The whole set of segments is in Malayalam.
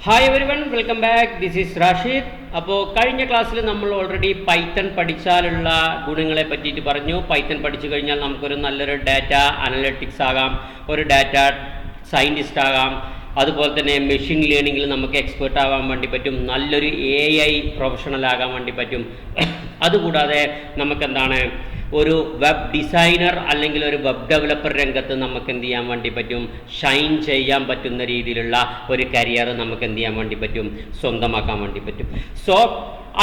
Hi everyone, welcome back. This is Rashid. അപ്പോൾ കഴിഞ്ഞ ക്ലാസ്സിൽ നമ്മൾ ഓൾറെഡി പൈത്തൺ പഠിച്ചാലുള്ള ഗുണങ്ങളെ പറ്റിയിട്ട് പറഞ്ഞു. പൈത്തൺ പഠിച്ചു കഴിഞ്ഞാൽ നമുക്കൊരു നല്ലൊരു ഡാറ്റ അനലിറ്റിക്സ് ആകാം, ഒരു ഡാറ്റ സയൻറ്റിസ്റ്റ് ആകാം, അതുപോലെ തന്നെ മെഷീൻ ലേണിങ്ങിൽ നമുക്ക് എക്സ്പേർട്ട് ആവാൻ വേണ്ടി പറ്റും, നല്ലൊരു AI പ്രൊഫഷണൽ ആകാൻ വേണ്ടി പറ്റും. അതുകൂടാതെ നമുക്കെന്താണ് ഒരു വെബ് ഡിസൈനർ അല്ലെങ്കിൽ ഒരു വെബ് ഡെവലപ്പർ രംഗത്ത് നമുക്ക് എന്ത് ചെയ്യാൻ വേണ്ടി പറ്റും, ഷൈൻ ചെയ്യാൻ പറ്റുന്ന രീതിയിലുള്ള ഒരു കരിയർ നമുക്ക് എന്ത് ചെയ്യാൻ വേണ്ടി പറ്റും, സ്വന്തമാക്കാൻ വേണ്ടി പറ്റും. സോ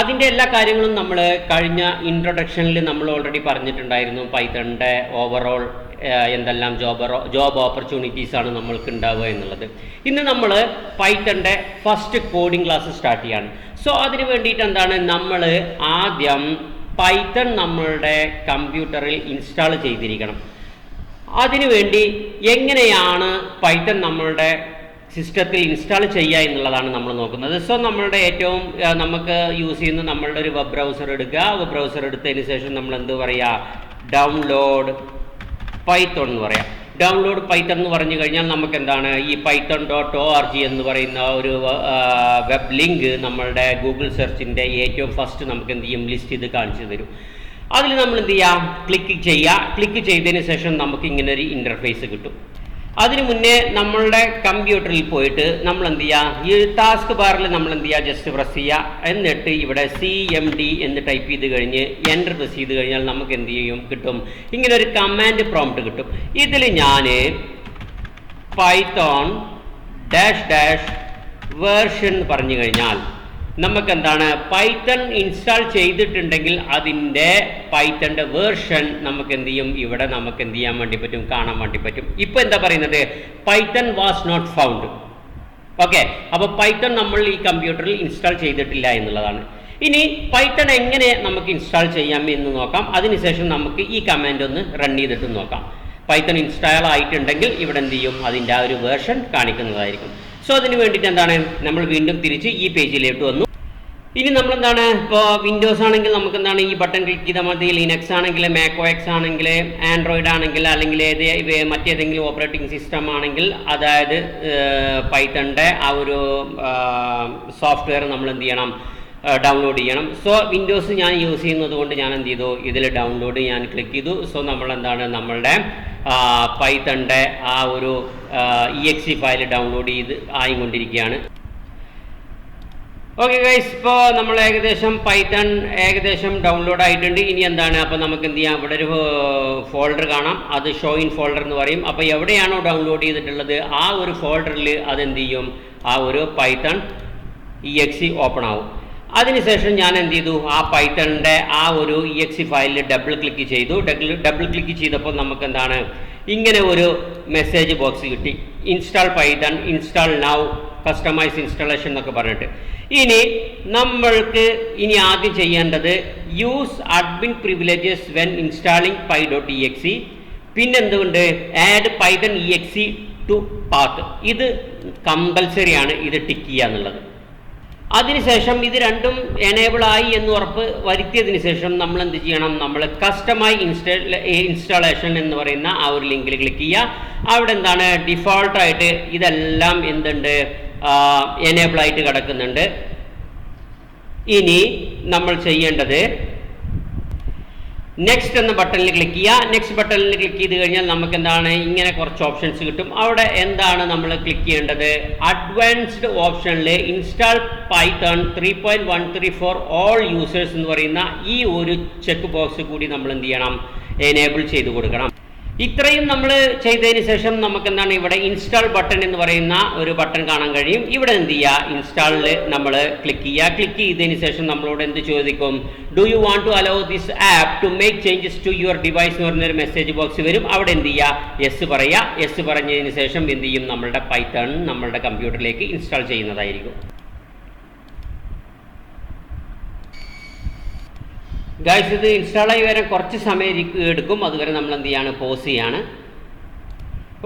അതിൻ്റെ എല്ലാ കാര്യങ്ങളും നമ്മൾ കഴിഞ്ഞ ഇൻട്രൊഡക്ഷനിൽ നമ്മൾ ഓൾറെഡി പറഞ്ഞിട്ടുണ്ടായിരുന്നു. പൈത്തണിൻ്റെ ഓവറോൾ എന്തെല്ലാം ജോബ് ഓപ്പർച്യൂണിറ്റീസ് ആണ് നമ്മൾക്ക് ഉണ്ടാവുക എന്നുള്ളത്. ഇന്ന് നമ്മൾ പൈത്തണിൻ്റെ ഫസ്റ്റ് കോഡിംഗ് ക്ലാസ് സ്റ്റാർട്ട് ചെയ്യാണ്. സോ അതിന് വേണ്ടിയിട്ട് എന്താണ്, നമ്മൾ ആദ്യം പൈത്തൺ നമ്മളുടെ കമ്പ്യൂട്ടറിൽ ഇൻസ്റ്റാൾ ചെയ്തിരിക്കണം. അതിനുവേണ്ടി എങ്ങനെയാണ് പൈത്തൺ നമ്മളുടെ സിസ്റ്റത്തിൽ ഇൻസ്റ്റാൾ ചെയ്യുക എന്നുള്ളതാണ് നമ്മൾ നോക്കുന്നത്. സോ നമ്മളുടെ ഏറ്റവും നമുക്ക് യൂസ് ചെയ്യുന്ന നമ്മളുടെ ഒരു വെബ് ബ്രൗസർ എടുക്കുക. വെബ് ബ്രൗസർ എടുത്തതിന് ശേഷം നമ്മൾ എന്ത് പറയുക, ഡൗൺലോഡ് പൈത്തൺ എന്ന് പറയാം. ഡൗൺലോഡ് പൈത്തൺ എന്ന് പറഞ്ഞു കഴിഞ്ഞാൽ നമുക്ക് എന്താണ്, ഈ python.org എന്ന് പറയുന്ന ഒരു വെബ് ലിങ്ക് നമ്മളുടെ ഗൂഗിൾ സെർച്ചിൻ്റെ ഏറ്റവും ഫസ്റ്റ് നമുക്ക് എന്ത് ചെയ്യും, ലിസ്റ്റ് ചെയ്ത് കാണിച്ചു തരും. അതിൽ നമ്മൾ എന്ത് ചെയ്യാം, ക്ലിക്ക് ചെയ്യുക. ക്ലിക്ക് ചെയ്തതിന് ശേഷം നമുക്ക് ഇങ്ങനെ ഒരു ഇൻ്റർഫേസ് കിട്ടും. അതിന് മുന്നേ നമ്മളുടെ കമ്പ്യൂട്ടറിൽ പോയിട്ട് നമ്മൾ എന്ത് ചെയ്യുക, ഈ ടാസ്ക് ബാറിൽ നമ്മൾ എന്ത് ചെയ്യുക, ജസ്റ്റ് പ്രസ് ചെയ്യുക. എന്നിട്ട് ഇവിടെ CMD എന്ന് ടൈപ്പ് ചെയ്ത് കഴിഞ്ഞ് എൻ്റർ പ്രസ് ചെയ്ത് കഴിഞ്ഞാൽ നമുക്ക് എന്ത് ചെയ്യും, കിട്ടും ഇങ്ങനെ ഒരു കമാൻഡ് പ്രോംപ്റ്റ് കിട്ടും. ഇതിൽ ഞാൻ പൈത്തോൺ -version പറഞ്ഞു കഴിഞ്ഞാൽ നമുക്ക് എന്താണ്, പൈത്തൺ ഇൻസ്റ്റാൾ ചെയ്തിട്ടുണ്ടെങ്കിൽ അതിൻ്റെ പൈത്തണിൻ്റെ വേർഷൻ നമുക്ക് എന്ത് ചെയ്യും, ഇവിടെ നമുക്ക് എന്ത് ചെയ്യാൻ വേണ്ടി പറ്റും, കാണാൻ വേണ്ടി പറ്റും. ഇപ്പോൾ എന്താ പറയുന്നത്, Python was not found. Okay, അപ്പോൾ പൈത്തൺ നമ്മൾ ഈ കമ്പ്യൂട്ടറിൽ ഇൻസ്റ്റാൾ ചെയ്തിട്ടില്ല എന്നുള്ളതാണ്. ഇനി പൈത്തൺ എങ്ങനെ നമുക്ക് ഇൻസ്റ്റാൾ ചെയ്യാം എന്ന് നോക്കാം. അതിനുശേഷം നമുക്ക് ഈ കമാൻഡ് ഒന്ന് റൺ ചെയ്തിട്ട് നോക്കാം. പൈത്തൺ ഇൻസ്റ്റാൾ ആയിട്ടുണ്ടെങ്കിൽ ഇവിടെ എന്ത് ചെയ്യും, അതിൻ്റെ ആ ഒരു വേർഷൻ കാണിക്കുന്നതായിരിക്കും. സോ അതിന് വേണ്ടിയിട്ട് എന്താണ്, നമ്മൾ വീണ്ടും തിരിച്ച് ഈ പേജിലേക്ക് വന്നു. ഇനി നമ്മളെന്താണ്, ഇപ്പോൾ വിൻഡോസ് ആണെങ്കിൽ നമുക്ക് എന്താണ്, ഈ ബട്ടൺ ക്ലിക്ക് ചെയ്താൽ മതി. ലിനക്സ് ആണെങ്കിൽ, macOS ആണെങ്കിൽ, ആൻഡ്രോയിഡ് ആണെങ്കിൽ, അല്ലെങ്കിൽ മറ്റേതെങ്കിലും ഓപ്പറേറ്റിംഗ് സിസ്റ്റം ആണെങ്കിൽ, അതായത് പൈത്തണിൻ്റെ ആ ഒരു സോഫ്റ്റ്വെയർ നമ്മൾ എന്ത് ചെയ്യണം, ഡൗൺലോഡ് ചെയ്യണം. സോ വിൻഡോസ് ഞാൻ യൂസ് ചെയ്യുന്നത് കൊണ്ട് ഞാൻ എന്ത് ചെയ്തു, ഇതിൽ ഡൗൺലോഡ് ഞാൻ ക്ലിക്ക് ചെയ്തു. സോ നമ്മളെന്താണ്, നമ്മളുടെ പൈത്തണിൻ്റെ ആ ഒരു exe ഫയൽ ഡൗൺലോഡ് ചെയ്ത് ആയിക്കൊണ്ടിരിക്കുകയാണ്. ഓക്കെ ഗൈസ്, ഇപ്പോൾ നമ്മൾ പൈത്തൺ ഏകദേശം ഡൗൺലോഡ് ആയിട്ടുണ്ട്. ഇനി എന്താണ്, അപ്പോൾ നമുക്ക് എന്ത് ചെയ്യാം, ഇവിടെ ഒരു ഫോൾഡർ കാണാം, അത് ഷോ ഇൻ ഫോൾഡർ എന്ന് പറയും. അപ്പോൾ എവിടെയാണോ ഡൗൺലോഡ് ചെയ്തിട്ടുള്ളത് ആ ഒരു ഫോൾഡറിൽ അതെന്ത് ചെയ്യും, ആ ഒരു പൈത്തൺ exe ഓപ്പൺ ആവും. അതിനുശേഷം ഞാൻ എന്ത് ചെയ്തു, ആ പൈത്തണിൻ്റെ ആ ഒരു exe ഫയലിൽ ഡബിൾ ക്ലിക്ക് ചെയ്തു. ഡബിൾ ക്ലിക്ക് ചെയ്തപ്പോൾ നമുക്ക് എന്താണ്, ഇങ്ങനെ ഒരു മെസ്സേജ് ബോക്സ് കിട്ടി, install Python, install now, customize installation എന്നൊക്കെ പറഞ്ഞിട്ട്. ഇനി നമ്മൾക്ക് ആദ്യം ചെയ്യേണ്ടത് use admin privileges when installing py.exe. പിന്നെ എന്തുകൊണ്ട്, add Python exe to path. ഇത് കമ്പൽസറി ആണ്, ഇത് ടിക്ക് ചെയ്യുക എന്നുള്ളത്. അതിനുശേഷം ഇത് രണ്ടും എനേബിൾ ആയി എന്ന് ഉറപ്പ് വരുത്തിയതിന് ശേഷം നമ്മൾ എന്ത് ചെയ്യണം, നമ്മൾ കസ്റ്റമൈസ് ഇൻസ്റ്റാളേഷൻ എന്ന് പറയുന്ന ആ ഒരു ലിങ്കിൽ ക്ലിക്ക് ചെയ്യുക. അവിടെ എന്താണ്, ഡിഫോൾട്ടായിട്ട് ഇതെല്ലാം എന്തുണ്ട്, എനേബിൾ ആയിട്ട് കിടക്കുന്നുണ്ട്. ഇനി നമ്മൾ ചെയ്യേണ്ടത് നെക്സ്റ്റ് എന്ന ബട്ടണിൽ ക്ലിക്ക് ചെയ്യുക. നെക്സ്റ്റ് ബട്ടണിൽ ക്ലിക്ക് ചെയ്ത് കഴിഞ്ഞാൽ നമുക്ക് എന്താണ്, ഇങ്ങനെ കുറച്ച് ഓപ്ഷൻസ് കിട്ടും. അവിടെ എന്താണ് നമ്മൾ ക്ലിക്ക് ചെയ്യേണ്ടത്, അഡ്വാൻസ്ഡ് ഓപ്ഷനിൽ install Python 3.13 for all users എന്ന് പറയുന്ന ഈ ഒരു ചെക്ക് ബോക്സ് കൂടി നമ്മൾ എന്ത് ചെയ്യണം, എനേബിൾ ചെയ്ത് കൊടുക്കണം. ഇത്രയും നമ്മൾ ചെയ്തതിന് ശേഷം നമുക്ക് എന്താണ്, ഇവിടെ ഇൻസ്റ്റാൾ ബട്ടൺ എന്ന് പറയുന്ന ഒരു ബട്ടൺ കാണാൻ കഴിയും. ഇവിടെ എന്ത് ചെയ്യുക, ഇൻസ്റ്റാളിൽ നമ്മൾ ക്ലിക്ക് ചെയ്യുക. ക്ലിക്ക് ചെയ്തതിന് ശേഷം നമ്മളോട് എന്ത് ചോദിക്കും, do you want to allow this app to make changes to your device എന്ന് പറഞ്ഞൊരു മെസ്സേജ് ബോക്സ് വരും. അവിടെ എന്ത് ചെയ്യുക, യെസ് പറയുക. യെസ് പറഞ്ഞതിന് ശേഷം എന്ത് ചെയ്യും, നമ്മളുടെ പൈത്തൺ നമ്മളുടെ കമ്പ്യൂട്ടറിലേക്ക് ഇൻസ്റ്റാൾ ചെയ്യുന്നതായിരിക്കും. ഗൈസ്, ഇത് ഇൻസ്റ്റാൾ ആയി വരാൻ കുറച്ച് സമയം എടുക്കും. അതുവരെ നമ്മൾ എന്ത് ചെയ്യാണ്, പോസ് ചെയ്യാണ്.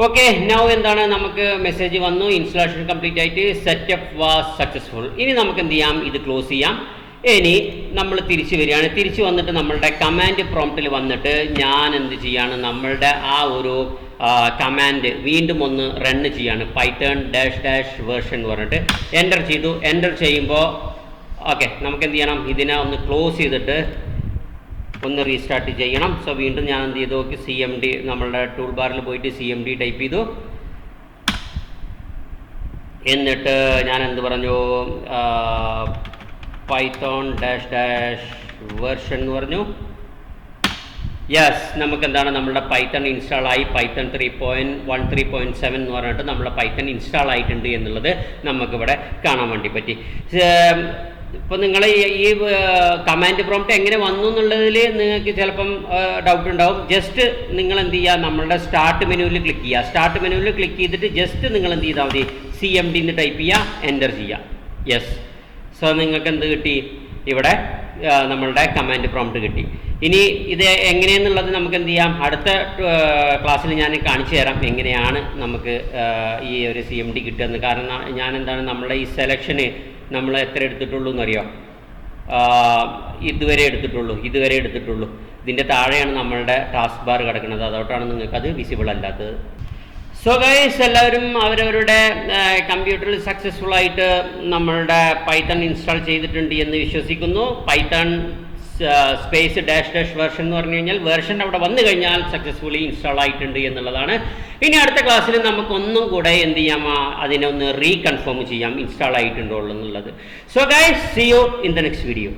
ഓക്കെ, നൗ എന്താണ്, നമുക്ക് മെസ്സേജ് വന്നു, ഇൻസ്റ്റാളേഷൻ കംപ്ലീറ്റ് ആയിട്ട്, സെറ്റപ്പ് വാസ് സക്സസ്ഫുൾ. ഇനി നമുക്ക് എന്ത് ചെയ്യാം, ഇത് ക്ലോസ് ചെയ്യാം. ഇനി നമ്മൾ തിരിച്ചു വരികയാണ്. തിരിച്ചു വന്നിട്ട് നമ്മളുടെ കമാൻഡ് പ്രോംപ്റ്റിൽ വന്നിട്ട് ഞാൻ എന്ത് ചെയ്യാണ്, നമ്മളുടെ ആ ഒരു കമാൻഡ് വീണ്ടും ഒന്ന് റൺ ചെയ്യാണ്. പൈത്തൺ -- വേർഷൻ എന്ന് പറഞ്ഞിട്ട് എൻ്റർ ചെയ്തു. എൻ്റർ ചെയ്യുമ്പോൾ ഓക്കെ, നമുക്ക് എന്ത് ചെയ്യണം, ഇതിനെ ഒന്ന് ക്ലോസ് ചെയ്തിട്ട് ഒന്ന് റീസ്റ്റാർട്ട് ചെയ്യണം. സോ വീണ്ടും ഞാൻ എന്ത് ചെയ്തു, CMD നമ്മളുടെ ടൂൾ ബാറിൽ പോയിട്ട് CMD ടൈപ്പ് ചെയ്തു. എന്നിട്ട് ഞാൻ എന്ത് പറഞ്ഞു, പൈത്തോൺ -- വേർഷൻ എന്ന് പറഞ്ഞു. യെസ്, നമുക്ക് എന്താണ് നമ്മളുടെ പൈത്തൺ ഇൻസ്റ്റാൾ ആയി. പൈത്തൺ 3.1 എന്ന് പറഞ്ഞിട്ട് നമ്മുടെ പൈത്തൺ ഇൻസ്റ്റാൾ ആയിട്ടുണ്ട് എന്നുള്ളത് നമുക്കിവിടെ കാണാൻ വേണ്ടി പറ്റി. ഇപ്പോൾ നിങ്ങൾ ഈ കമാൻഡ് പ്രോംപ്റ്റ് എങ്ങനെ വന്നു എന്നുള്ളതിൽ നിങ്ങൾക്ക് ചിലപ്പം ഡൗട്ട് ഉണ്ടാവും. ജസ്റ്റ് നിങ്ങൾ എന്ത് ചെയ്യുക, നമ്മളുടെ സ്റ്റാർട്ട് മെനുവിൽ ക്ലിക്ക് ചെയ്യുക. സ്റ്റാർട്ട് മെനുവിൽ ക്ലിക്ക് ചെയ്തിട്ട് ജസ്റ്റ് നിങ്ങൾ എന്ത് ചെയ്താൽ മതി, CMD എന്ന് ടൈപ്പ് ചെയ്യുക, എൻ്റർ ചെയ്യുക. യെസ്, സോ നിങ്ങൾക്ക് എന്ത് കിട്ടി, ഇവിടെ നമ്മളുടെ കമാൻഡ് പ്രോംപ്റ്റ് കിട്ടി. ഇനി ഇത് എങ്ങനെയെന്നുള്ളത് നമുക്ക് എന്ത് ചെയ്യാം, അടുത്ത ക്ലാസ്സിൽ ഞാൻ കാണിച്ചു തരാം എങ്ങനെയാണ് നമുക്ക് ഈ ഒരു CMD കിട്ടുന്നത്. കാരണം ഞാൻ എന്താണ് നമ്മളുടെ ഈ സെലക്ഷന് നമ്മൾ എത്ര എടുത്തിട്ടുള്ളൂ എന്നറിയോ, ഇതുവരെ എടുത്തിട്ടുള്ളൂ. ഇതിൻ്റെ താഴെയാണ് നമ്മളുടെ ടാസ്ക് ബാർ കിടക്കുന്നത്, അതോട്ടാണ് നിങ്ങൾക്കത് വിസിബിൾ അല്ലാത്തത്. സോ ഗൈസ്, എല്ലാവരും അവരവരുടെ കമ്പ്യൂട്ടറിൽ സക്സസ്ഫുൾ ആയിട്ട് നമ്മളുടെ പൈത്തൺ ഇൻസ്റ്റാൾ ചെയ്തിട്ടുണ്ട് എന്ന് വിശ്വസിക്കുന്നു. പൈത്തൺ സ്പേസ് -- വേർഷൻ എന്ന് പറഞ്ഞു കഴിഞ്ഞാൽ വേർഷൻ അവിടെ വന്നു കഴിഞ്ഞാൽ സക്സസ്ഫുള്ളി ഇൻസ്റ്റാൾ ആയിട്ടുണ്ട് എന്നുള്ളതാണ്. ഇനി അടുത്ത ക്ലാസ്സിൽ നമുക്കൊന്നും കൂടെ എന്ത് ചെയ്യാം, അതിനെ ഒന്ന് റീകൺഫേം ചെയ്യാം ഇൻസ്റ്റാൾ ആയിട്ടുണ്ടോ എന്നുള്ളത്. So guys, see you in the next video.